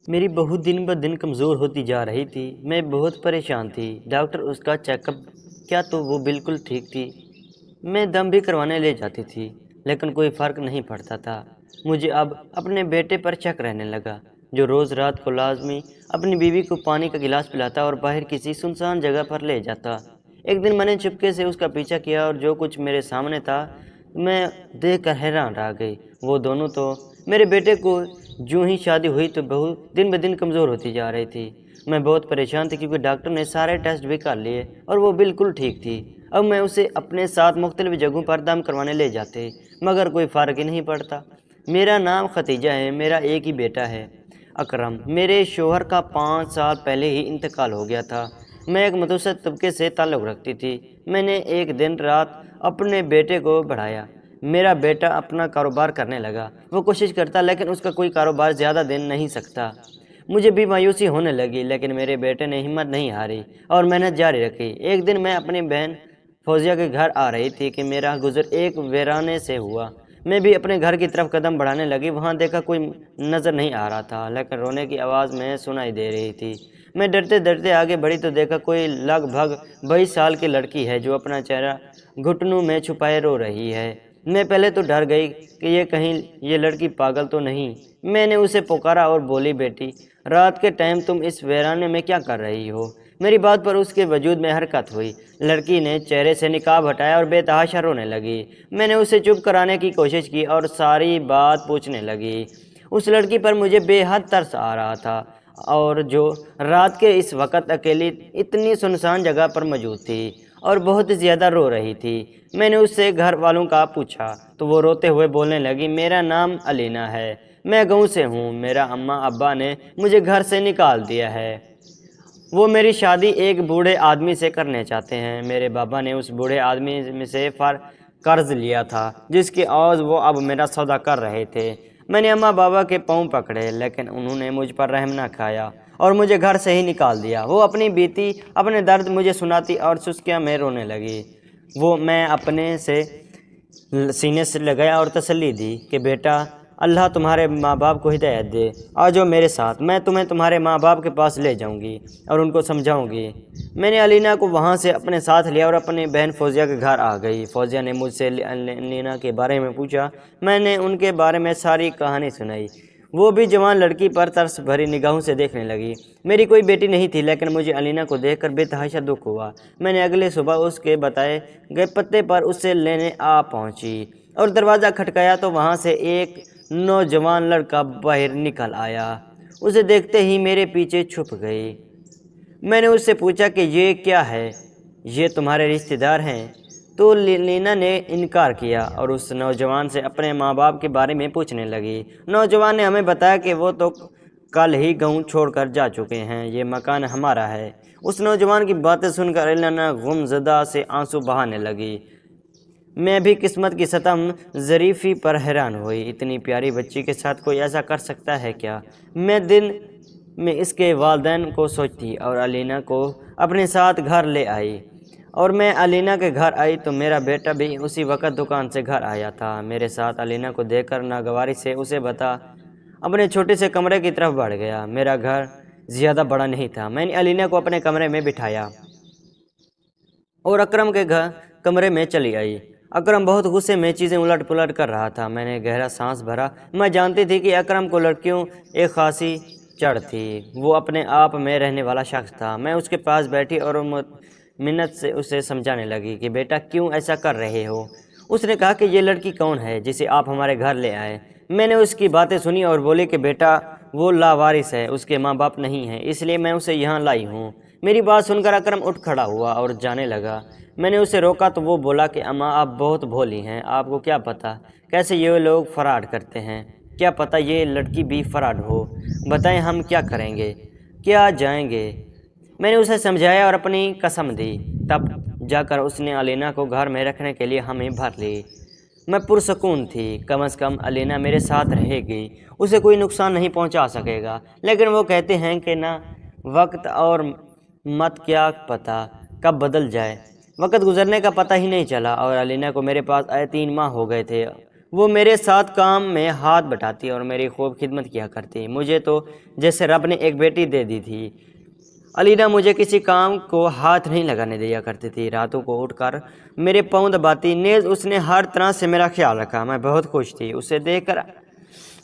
میری بہو دن بدن کمزور ہوتی جا رہی تھی۔ میں بہت پریشان تھی۔ ڈاکٹر اس کا چیک اپ کیا تو وہ بالکل ٹھیک تھی۔ میں دم بھی کروانے لے جاتی تھی لیکن کوئی فرق نہیں پڑتا تھا۔ مجھے اب اپنے بیٹے پر شک رہنے لگا، جو روز رات کو لازمی اپنی بیوی کو پانی کا گلاس پلاتا اور باہر کسی سنسان جگہ پر لے جاتا۔ ایک دن میں نے چپکے سے اس کا پیچھا کیا اور جو کچھ میرے سامنے تھا میں دیکھ کر حیران رہ گئی۔ وہ دونوں تو میرے بیٹے کو جو ہی شادی ہوئی تو بہو دن بدن کمزور ہوتی جا رہی تھی۔ میں بہت پریشان تھی کیونکہ ڈاکٹر نے سارے ٹیسٹ بھی کر لیے اور وہ بالکل ٹھیک تھی۔ اب میں اسے اپنے ساتھ مختلف جگہوں پر دم کروانے لے جاتے مگر کوئی فرق ہی نہیں پڑتا۔ میرا نام ختیجہ ہے، میرا ایک ہی بیٹا ہے اکرم۔ میرے شوہر کا 5 سال پہلے ہی انتقال ہو گیا تھا۔ میں ایک متوسط طبقے سے تعلق رکھتی تھی۔ میں نے ایک دن رات اپنے بیٹے کو بڑھایا۔ میرا بیٹا اپنا کاروبار کرنے لگا۔ وہ کوشش کرتا لیکن اس کا کوئی کاروبار زیادہ دن نہیں سکتا۔ مجھے بھی مایوسی ہونے لگی لیکن میرے بیٹے نے ہمت نہیں ہاری اور محنت جاری رکھی۔ ایک دن میں اپنی بہن فوزیہ کے گھر آ رہی تھی کہ میرا گزر ایک ویرانے سے ہوا۔ میں بھی اپنے گھر کی طرف قدم بڑھانے لگی۔ وہاں دیکھا کوئی نظر نہیں آ رہا تھا لیکن رونے کی آواز میں سنائی دے رہی تھی۔ میں ڈرتے ڈرتے آگے بڑھی تو دیکھا کوئی لگ بھگ 22 سال کی لڑکی ہے جو اپنا چہرہ گھٹنوں میں چھپائے رو رہی ہے۔ میں پہلے تو ڈر گئی کہ کہیں یہ لڑکی پاگل تو نہیں۔ میں نے اسے پکارا اور بولی، بیٹی رات کے ٹائم تم اس ویرانے میں کیا کر رہی ہو؟ میری بات پر اس کے وجود میں حرکت ہوئی۔ لڑکی نے چہرے سے نقاب ہٹایا اور بے تحاشا رونے لگی۔ میں نے اسے چپ کرانے کی کوشش کی اور ساری بات پوچھنے لگی۔ اس لڑکی پر مجھے بے حد ترس آ رہا تھا اور جو رات کے اس وقت اکیلی اتنی سنسان جگہ پر موجود تھی اور بہت زیادہ رو رہی تھی۔ میں نے اس سے گھر والوں کا پوچھا تو وہ روتے ہوئے بولنے لگی، میرا نام علینا ہے، میں گاؤں سے ہوں، میرا اماں ابا نے مجھے گھر سے نکال دیا ہے۔ وہ میری شادی ایک بوڑھے آدمی سے کرنے چاہتے ہیں۔ میرے بابا نے اس بوڑھے آدمی سے قرض لیا تھا جس کی عوض وہ اب میرا سودا کر رہے تھے۔ میں نے اماں بابا کے پاؤں پکڑے لیکن انہوں نے مجھ پر رحم نہ کھایا اور مجھے گھر سے ہی نکال دیا۔ وہ اپنی بیتی اپنے درد مجھے سناتی اور سسکیاں میں رونے لگی۔ میں اپنے سے سینے سے لگایا اور تسلی دی کہ بیٹا اللہ تمہارے ماں باپ کو ہدایت دے، آ جاؤ میرے ساتھ، میں تمہیں تمہارے ماں باپ کے پاس لے جاؤں گی اور ان کو سمجھاؤں گی۔ میں نے علینا کو وہاں سے اپنے ساتھ لیا اور اپنی بہن فوزیہ کے گھر آ گئی۔ فوزیہ نے مجھ سے علینا کے بارے میں پوچھا۔ میں نے ان کے بارے میں ساری کہانی سنائی۔ وہ بھی جوان لڑکی پر ترس بھری نگاہوں سے دیکھنے لگی۔ میری کوئی بیٹی نہیں تھی لیکن مجھے علینا کو دیکھ کر بے تحاشا دکھ ہوا۔ میں نے اگلے صبح اس کے بتائے گئے پتے پر اسے لینے آ پہنچی اور دروازہ کھٹکایا تو وہاں سے ایک نوجوان لڑکا باہر نکل آیا۔ اسے دیکھتے ہی میرے پیچھے چھپ گئی۔ میں نے اس سے پوچھا کہ یہ کیا ہے، یہ تمہارے رشتہ دار ہیں؟ تو لینا نے انکار کیا اور اس نوجوان سے اپنے ماں باپ کے بارے میں پوچھنے لگی۔ نوجوان نے ہمیں بتایا کہ وہ تو کل ہی گاؤں چھوڑ کر جا چکے ہیں، یہ مکان ہمارا ہے۔ اس نوجوان کی باتیں سن کر لینا غم زدہ سے آنسو بہانے لگی۔ میں بھی قسمت کی ستم ظریفی پر حیران ہوئی۔ اتنی پیاری بچی کے ساتھ کوئی ایسا کر سکتا ہے کیا؟ میں دن میں اس کے والدین کو سوچتی اور علینا کو اپنے ساتھ گھر لے آئی اور میں علینا کے گھر آئی تو میرا بیٹا بھی اسی وقت دکان سے گھر آیا تھا۔ میرے ساتھ علینا کو دیکھ کر ناگواری سے اسے اپنے چھوٹے سے کمرے کی طرف بڑھ گیا۔ میرا گھر زیادہ بڑا نہیں تھا۔ میں نے علینا کو اپنے کمرے میں بٹھایا اور اکرم کے کمرے میں چلی آئی۔ اکرم بہت غصے میں چیزیں الٹ پلٹ کر رہا تھا۔ میں نے گہرا سانس بھرا۔ میں جانتی تھی کہ اکرم کو لڑکیوں ایک خاصی چڑھ تھی۔ وہ اپنے آپ میں رہنے والا شخص تھا۔ میں اس کے پاس بیٹھی اور منت سے اسے سمجھانے لگی کہ بیٹا کیوں ایسا کر رہے ہو؟ اس نے کہا کہ یہ لڑکی کون ہے جسے آپ ہمارے گھر لے آئے؟ میں نے اس کی باتیں سنی اور بولی کہ بیٹا وہ لاوارث ہے، اس کے ماں باپ نہیں ہیں، اس لیے میں اسے یہاں لائی ہوں۔ میری بات سن کر اکرم اٹھ کھڑا ہوا اور جانے لگا۔ میں نے اسے روکا تو وہ بولا کہ اماں آپ بہت بھولی ہیں، آپ کو کیا پتہ کیسے یہ لوگ فراڈ کرتے ہیں، کیا پتہ یہ لڑکی بھی فراڈ ہو، بتائیں ہم کیا کریں گے، کیا جائیں گے؟ میں نے اسے سمجھایا اور اپنی قسم دی۔ تب جا کر اس نے علینا کو گھر میں رکھنے کے لیے ہمیں بھر لی۔ میں پرسکون تھی، کم از کم علینا میرے ساتھ رہے گی، اسے کوئی نقصان نہیں پہنچا سکے گا۔ لیکن وہ کہتے ہیں کہ نہ وقت اور مت کیا پتہ کب بدل جائے۔ وقت گزرنے کا پتہ ہی نہیں چلا اور علینا کو میرے پاس آئے 3 ماہ ہو گئے تھے وہ میرے ساتھ کام میں ہاتھ بٹاتی اور میری خوب خدمت کیا کرتی، مجھے تو جیسے رب نے ایک بیٹی دے دی تھی۔ علینا مجھے کسی کام کو ہاتھ نہیں لگانے دیا کرتی تھی، راتوں کو اٹھ کر میرے پاؤں دباتی، نیز اس نے ہر طرح سے میرا خیال رکھا، میں بہت خوش تھی اسے دیکھ کر۔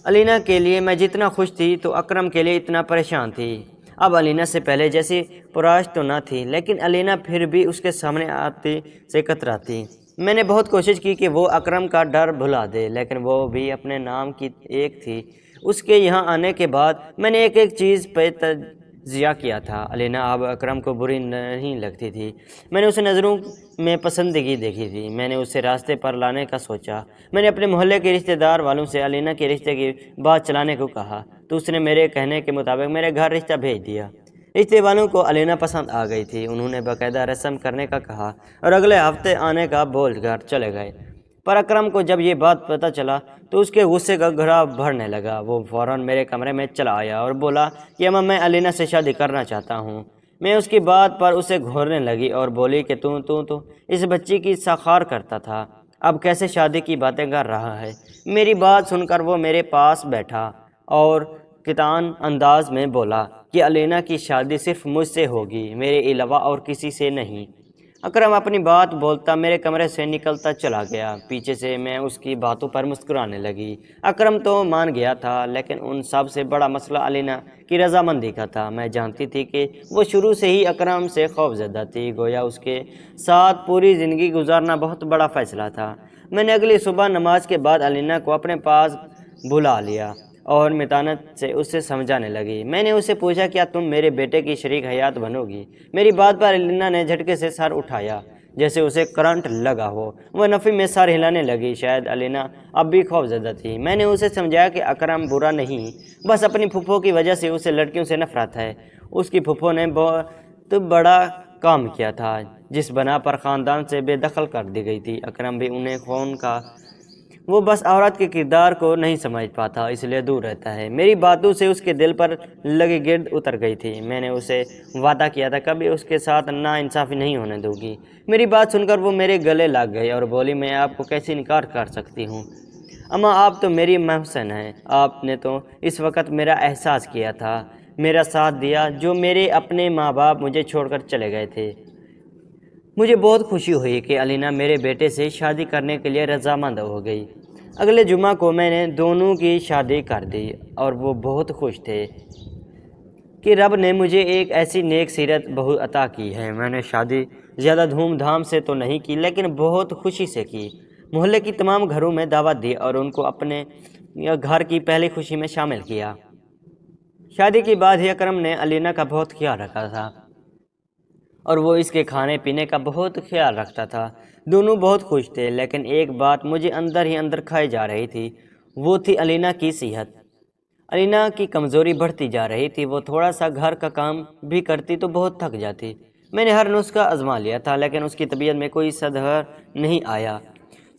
علینا کے لیے میں جتنا خوش تھی تو اکرم کے لیے اتنا پریشان تھی۔ اب علینا سے پہلے جیسی پراش تو نہ تھی، لیکن علینا پھر بھی اس کے سامنے آتی سے کتراتی۔ میں نے بہت کوشش کی کہ وہ اکرم کا ڈر بھلا دے، لیکن وہ بھی اپنے نام کی ایک تھی۔ اس کے یہاں آنے کے بعد میں نے ایک ایک چیز پہ تجزیہ کیا تھا۔ علینا اب اکرم کو بری نہیں لگتی تھی، میں نے اسے نظروں میں پسندگی دیکھی تھی، میں نے اسے راستے پر لانے کا سوچا۔ میں نے اپنے محلے کے رشتہ دار والوں سے علینا کے رشتے کی بات چلانے کو کہا تو اس نے میرے کہنے کے مطابق میرے گھر رشتہ بھیج دیا۔ رشتے والوں کو علینا پسند آ گئی تھی، انہوں نے باقاعدہ رسم کرنے کا کہا اور اگلے ہفتے آنے کا بول کر چلے گئے۔ پر اکرم کو جب یہ بات پتہ چلا تو اس کے غصے کا گھڑا بھرنے لگا۔ وہ فوراً میرے کمرے میں چلا آیا اور بولا کہ اماں میں علینا سے شادی کرنا چاہتا ہوں۔ میں اس کی بات پر اسے گھورنے لگی اور بولی کہ تو اس بچی کی سخار کرتا تھا، اب کیسے شادی کی باتیں کر رہا ہے۔ میری بات سن کر وہ میرے پاس بیٹھا اور قطعاً انداز میں بولا کہ علینا کی شادی صرف مجھ سے ہوگی، میرے علاوہ اور کسی سے نہیں۔ اکرم اپنی بات بولتا میرے کمرے سے نکلتا چلا گیا، پیچھے سے میں اس کی باتوں پر مسکرانے لگی۔ اکرم تو مان گیا تھا، لیکن ان سب سے بڑا مسئلہ علینا کی رضامندی کا تھا۔ میں جانتی تھی کہ وہ شروع سے ہی اکرم سے خوفزدہ تھی، گویا اس کے ساتھ پوری زندگی گزارنا بہت بڑا فیصلہ تھا۔ میں نے اگلی صبح نماز کے بعد علینا کو اپنے پاس بلا لیا اور متانت سے اسے سمجھانے لگی۔ میں نے اسے پوچھا کیا تم میرے بیٹے کی شریک حیات بنو گی؟ میری بات پر علینا نے جھٹکے سے سر اٹھایا جیسے اسے کرنٹ لگا ہو۔ وہ نفی میں سر ہلانے لگی۔ شاید علینا اب بھی خوفزدہ تھی۔ میں نے اسے سمجھایا کہ اکرم برا نہیں، بس اپنی پھپھو کی وجہ سے اسے لڑکیوں سے نفرت ہے۔ اس کی پھپھو نے بہت بڑا کام کیا تھا جس بنا پر خاندان سے بے دخل کر دی گئی تھی۔ اکرم بھی انہیں خون کا، وہ بس عورت کے کردار کو نہیں سمجھ پاتا، اس لیے دور رہتا ہے۔ میری باتوں سے اس کے دل پر لگی گرد اتر گئی تھی۔ میں نے اسے وعدہ کیا تھا کبھی اس کے ساتھ ناانصافی نہیں ہونے دوں گی۔ میری بات سن کر وہ میرے گلے لگ گئی اور بولی میں آپ کو کیسے انکار کر سکتی ہوں؟ اماں آپ تو میری محسن ہیں، آپ نے تو اس وقت میرا احساس کیا تھا، میرا ساتھ دیا جو میرے اپنے ماں باپ مجھے چھوڑ کر چلے گئے تھے۔ مجھے بہت خوشی ہوئی کہ علینا میرے بیٹے سے شادی کرنے کے لیے رضامند ہو گئی۔ اگلے جمعہ کو میں نے دونوں کی شادی کر دی اور وہ بہت خوش تھے کہ رب نے مجھے ایک ایسی نیک سیرت بہو عطا کی ہے۔ میں نے شادی زیادہ دھوم دھام سے تو نہیں کی، لیکن بہت خوشی سے کی۔ محلے کی تمام گھروں میں دعوت دی اور ان کو اپنے گھر کی پہلی خوشی میں شامل کیا۔ شادی کے بعد ہی اکرم نے علینا کا بہت خیال رکھا تھا اور وہ اس کے کھانے پینے کا بہت خیال رکھتا تھا۔ دونوں بہت خوش تھے، لیکن ایک بات مجھے اندر ہی اندر کھائی جا رہی تھی، وہ تھی علینا کی صحت۔ علینا کی کمزوری بڑھتی جا رہی تھی، وہ تھوڑا سا گھر کا کام بھی کرتی تو بہت تھک جاتی۔ میں نے ہر نسخہ آزما لیا تھا، لیکن اس کی طبیعت میں کوئی سدھار نہیں آیا۔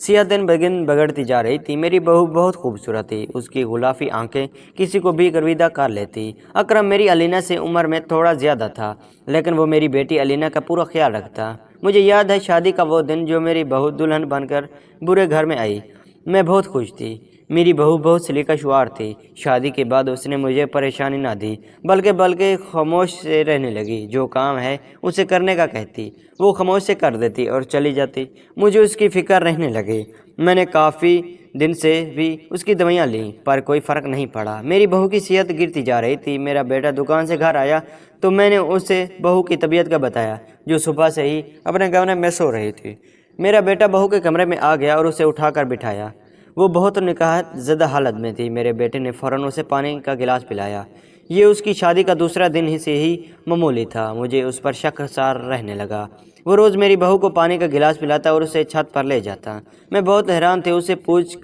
صحت دن بدن بگڑتی جا رہی تھی۔ میری بہو بہت خوبصورت تھی، اس کی غلافی آنکھیں کسی کو بھی گرویدہ کر لیتی۔ اکرم میری علینا سے عمر میں تھوڑا زیادہ تھا، لیکن وہ میری بیٹی علینا کا پورا خیال رکھتا۔ مجھے یاد ہے شادی کا وہ دن جو میری بہو دلہن بن کر برے گھر میں آئی، میں بہت خوش تھی۔ میری بہو بہت سلیقہ شعار تھی۔ شادی کے بعد اس نے مجھے پریشانی نہ دی، بلکہ خاموش سے رہنے لگی۔ جو کام ہے اسے کرنے کا کہتی، وہ خاموش سے کر دیتی اور چلی جاتی۔ مجھے اس کی فکر رہنے لگی۔ میں نے کافی دن سے بھی اس کی دوائیاں لیں، پر کوئی فرق نہیں پڑا۔ میری بہو کی صحت گرتی جا رہی تھی۔ میرا بیٹا دکان سے گھر آیا تو میں نے اسے بہو کی طبیعت کا بتایا، جو صبح سے ہی اپنے کمرے میں سو رہی تھی۔ میرا بیٹا بہو کے کمرے میں آ گیا اور اسے اٹھا کر بٹھایا۔ وہ بہت نکاحت زدہ حالت میں تھی۔ میرے بیٹے نے فوراً اسے پانی کا گلاس پلایا۔ یہ اس کی شادی کا دوسرا دن ہی سے ہی معمولی تھا۔ مجھے اس پر شک سا رہنے لگا۔ وہ روز میری بہو کو پانی کا گلاس پلاتا اور اسے چھت پر لے جاتا۔ میں بہت حیران تھی، اسے پوچھ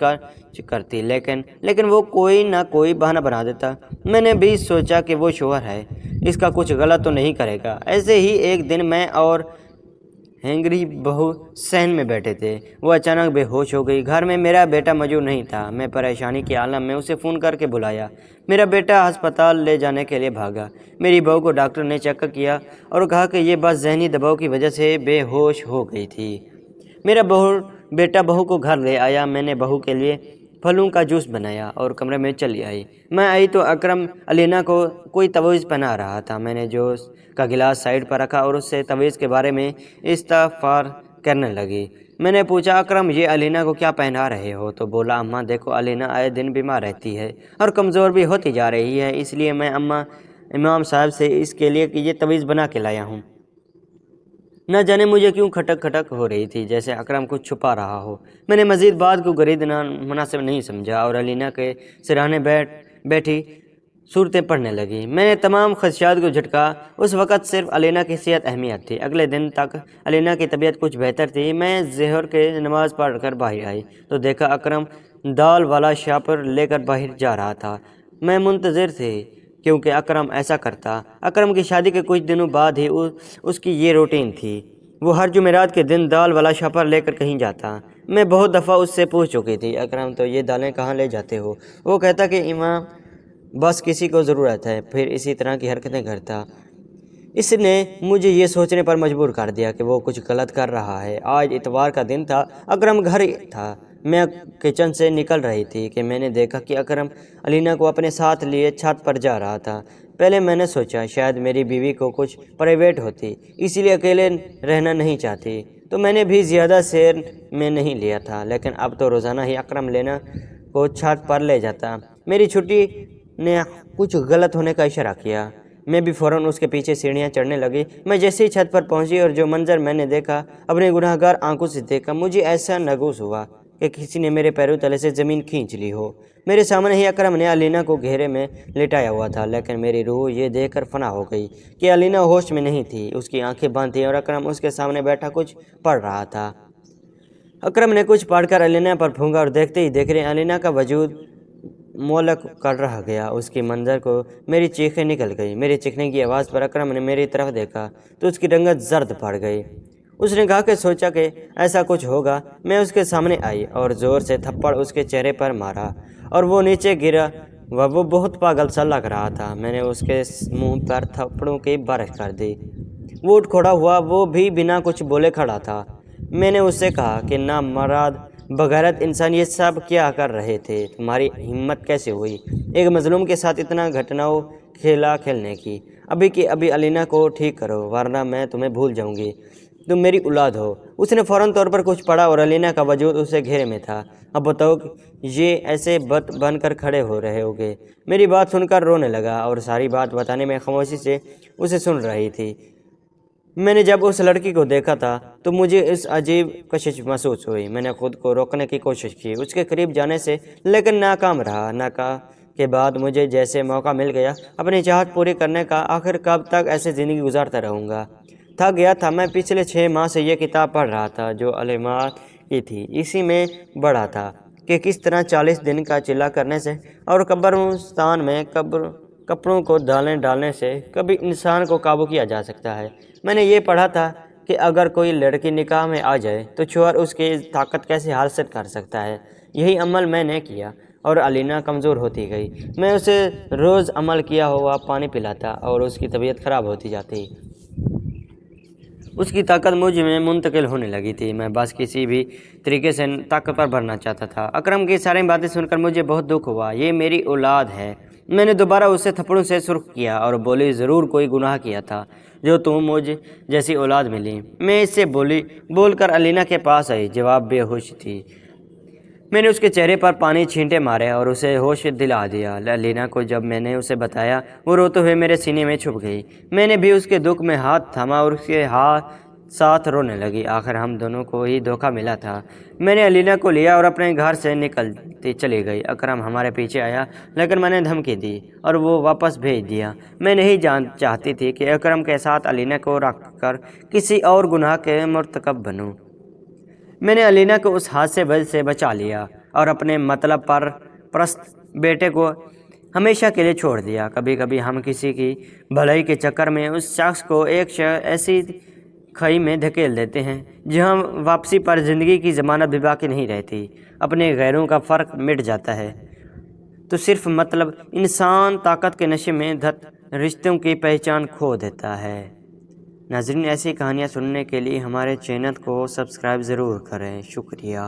کرتی، لیکن وہ کوئی نہ کوئی بہانہ بنا دیتا۔ میں نے بھی سوچا کہ وہ شوہر ہے، اس کا کچھ غلط تو نہیں کرے گا۔ ایسے ہی ایک دن میں اور ہینگری بہو صحن میں بیٹھے تھے، وہ اچانک بے ہوش ہو گئی۔ گھر میں میرا بیٹا موجود نہیں تھا۔ میں پریشانی کے عالم میں اسے فون کر کے بلایا۔ میرا بیٹا ہسپتال لے جانے کے لیے بھاگا۔ میری بہو کو ڈاکٹر نے چیک اپ کیا اور کہا کہ یہ بس ذہنی دباؤ کی وجہ سے بے ہوش ہو گئی تھی۔ میرا بہو بیٹا بہو کو گھر لے آیا۔ میں نے بہو کے لیے پھلوں کا جوس بنایا اور کمرے میں چلی آئی۔ میں آئی تو اکرم علینا کو کوئی تویز پہنا رہا تھا۔ میں نے جوس کا گلاس سائڈ پر رکھا اور اس سے تویز کے بارے میں استفسار کرنے لگی۔ میں نے پوچھا، اکرم یہ علینا کو کیا پہنا رہے ہو؟ تو بولا، اماں دیکھو علینا آئے دن بیمار رہتی ہے اور کمزور بھی ہوتی جا رہی ہے، اس لیے میں امام صاحب سے اس کے لیے یہ تویز بنا کے لایا ہوں۔ نہ جانے مجھے کیوں کھٹک کھٹک ہو رہی تھی، جیسے اکرم کچھ چھپا رہا ہو۔ میں نے مزید بات کو گریدنا مناسب نہیں سمجھا اور علینا کے سراہنے بیٹھی صورتیں پڑھنے لگی۔ میں نے تمام خدشات کو جھٹکا۔ اس وقت صرف علینا کی صحت اہمیت تھی۔ اگلے دن تک علینا کی طبیعت کچھ بہتر تھی۔ میں ظہر کی نماز پڑھ کر باہر آئی تو دیکھا اکرم دال والا شاپر لے کر باہر جا رہا تھا۔ میں منتظر تھی کیونکہ اکرم ایسا کرتا۔ اکرم کی شادی کے کچھ دنوں بعد ہی اس کی یہ روٹین تھی۔ وہ ہر جمعرات کے دن دال والا شاپر لے کر کہیں جاتا۔ میں بہت دفعہ اس سے پوچھ چکی تھی، اکرم تو یہ دالیں کہاں لے جاتے ہو؟ وہ کہتا کہ امام بس کسی کو ضرورت ہے، پھر اسی طرح کی حرکتیں کرتا۔ اس نے مجھے یہ سوچنے پر مجبور کر دیا کہ وہ کچھ غلط کر رہا ہے۔ آج اتوار کا دن تھا، اکرم گھر تھا۔ میں کچن سے نکل رہی تھی کہ میں نے دیکھا کہ اکرم علینا کو اپنے ساتھ لیے چھت پر جا رہا تھا۔ پہلے میں نے سوچا شاید میری بیوی کو کچھ پرائیویٹ ہوتی، اسی لیے اکیلے رہنا نہیں چاہتی، تو میں نے بھی زیادہ سیر میں نہیں لیا تھا، لیکن اب تو روزانہ ہی اکرم لینا کو چھت پر لے جاتا۔ میری چھٹی نے کچھ غلط ہونے کا اشارہ کیا۔ میں بھی فوراً اس کے پیچھے سیڑھیاں چڑھنے لگی۔ میں جیسے ہی چھت پر پہنچی اور جو منظر میں نے دیکھا اپنے گناہگار آنکھوں سے دیکھا، مجھے ایسا محسوس ہوا کہ کسی نے میرے پیروں تلے سے زمین کھینچ لی ہو۔ میرے سامنے ہی اکرم نے علینا کو گھیرے میں لٹایا ہوا تھا، لیکن میری روح یہ دیکھ کر فنا ہو گئی کہ علینا ہوش میں نہیں تھی۔ اس کی آنکھیں بند تھیں اور اکرم اس کے سامنے بیٹھا کچھ پڑھ رہا تھا۔ اکرم نے کچھ پڑھ کر علینا پر پھونکا اور دیکھتے ہی دیکھ رہے علینا کا وجود مولک کر رہ گیا۔ اس کی منظر کو میری چیخیں نکل گئی۔ میری چیخنے کی آواز پر اکرم نے میری طرف دیکھا تو اس کی رنگت زرد پڑ گئی۔ اس نے کہا کہ سوچا کہ ایسا کچھ ہوگا۔ میں اس کے سامنے آئی اور زور سے تھپڑ اس کے چہرے پر مارا اور وہ نیچے گرا۔ وہ بہت پاگل سا لگ رہا تھا۔ میں نے اس کے منہ پر تھپڑوں کی بارش کر دی۔ وہ اٹھ کھڑا ہوا، وہ بھی بنا کچھ بولے کھڑا تھا۔ میں نے اس سے کہا کہ نامراد بغیرت انسان یہ سب کیا کر رہے تھے؟ تمہاری ہمت کیسے ہوئی ایک مظلوم کے ساتھ اتنا گھٹناؤ کھیلا کھیلنے کی؟ ابھی کی ابھی علینا کو ٹھیک کرو ورنہ میں تمہیں بھول جاؤں گی، تم میری اولاد ہو۔ اس نے فوراً طور پر کچھ پڑھا اور علینا کا وجود اسے گھیرے میں تھا۔ اب بتاؤ یہ ایسے بت بن کر کھڑے ہو رہے ہوگے؟ میری بات سن کر رونے لگا اور ساری بات بتانے میں خاموشی سے اسے سن رہی تھی۔ میں نے جب اس لڑکی کو دیکھا تھا تو مجھے اس عجیب کشش محسوس ہوئی۔ میں نے خود کو روکنے کی کوشش کی اس کے قریب جانے سے، لیکن ناکام رہا۔ ناکام کے بعد مجھے جیسے موقع مل گیا اپنی چاہت پوری کرنے کا۔ آخر کب تک ایسے زندگی گزارتا رہوں گا؟ تھک گیا تھا۔ میں پچھلے 6 ماہ سے یہ کتاب پڑھ رہا تھا جو علامات کی تھی۔ اسی میں بڑھا تھا کہ کس طرح 40 دن کا چلا کرنے سے اور قبرستان میں کپڑوں کو ڈالنے سے کبھی انسان کو قابو کیا جا سکتا ہے۔ میں نے یہ پڑھا تھا کہ اگر کوئی لڑکی نکاح میں آ جائے تو شوہر اس کی طاقت کیسے حاصل کر سکتا ہے۔ یہی عمل میں نے کیا اور علینا کمزور ہوتی گئی۔ میں اسے روز عمل کیا ہوا پانی پلاتا اور اس کی طبیعت خراب ہوتی جاتی۔ اس کی طاقت مجھ میں منتقل ہونے لگی تھی۔ میں بس کسی بھی طریقے سے طاقتور بننا چاہتا تھا۔ اکرم کی ساری باتیں سن کر مجھے بہت دکھ ہوا۔ یہ میری اولاد ہے۔ میں نے دوبارہ اسے تھپڑوں سے سرخ کیا اور بولی، ضرور کوئی گناہ کیا تھا جو تم مجھ جیسی اولاد ملی۔ میں اس سے بول کر علینا کے پاس آئی۔ جواب بے ہوش تھی۔ میں نے اس کے چہرے پر پانی چھینٹے مارے اور اسے ہوش دلا دیا۔ علینا کو جب میں نے اسے بتایا وہ روتے ہوئے میرے سینے میں چھپ گئی۔ میں نے بھی اس کے دکھ میں ہاتھ تھاما اور اس کے ساتھ رونے لگی۔ آخر ہم دونوں کو ہی دھوکہ ملا تھا۔ میں نے علینا کو لیا اور اپنے گھر سے نکلتی چلی گئی۔ اکرم ہمارے پیچھے آیا لیکن میں نے دھمکی دی اور وہ واپس بھیج دیا۔ میں نہیں چاہتی تھی کہ اکرم کے ساتھ علینا کو رکھ کر کسی اور گناہ کے مرتکب بنوں۔ میں نے علینا کو اس حادثے سے بچا لیا اور اپنے مطلب پرست بیٹے کو ہمیشہ کے لیے چھوڑ دیا۔ کبھی کبھی ہم کسی کی بھلائی کے چکر میں اس شخص کو ایک ایسی کھائی میں دھکیل دیتے ہیں جہاں واپسی پر زندگی کی ضمانت بھی باقی نہیں رہتی۔ اپنے غیروں کا فرق مٹ جاتا ہے تو صرف مطلب انسان طاقت کے نشے میں دھت رشتوں کی پہچان کھو دیتا ہے۔ ناظرین ایسی کہانیاں سننے کے لیے ہمارے چینل کو سبسکرائب ضرور کریں، شکریہ۔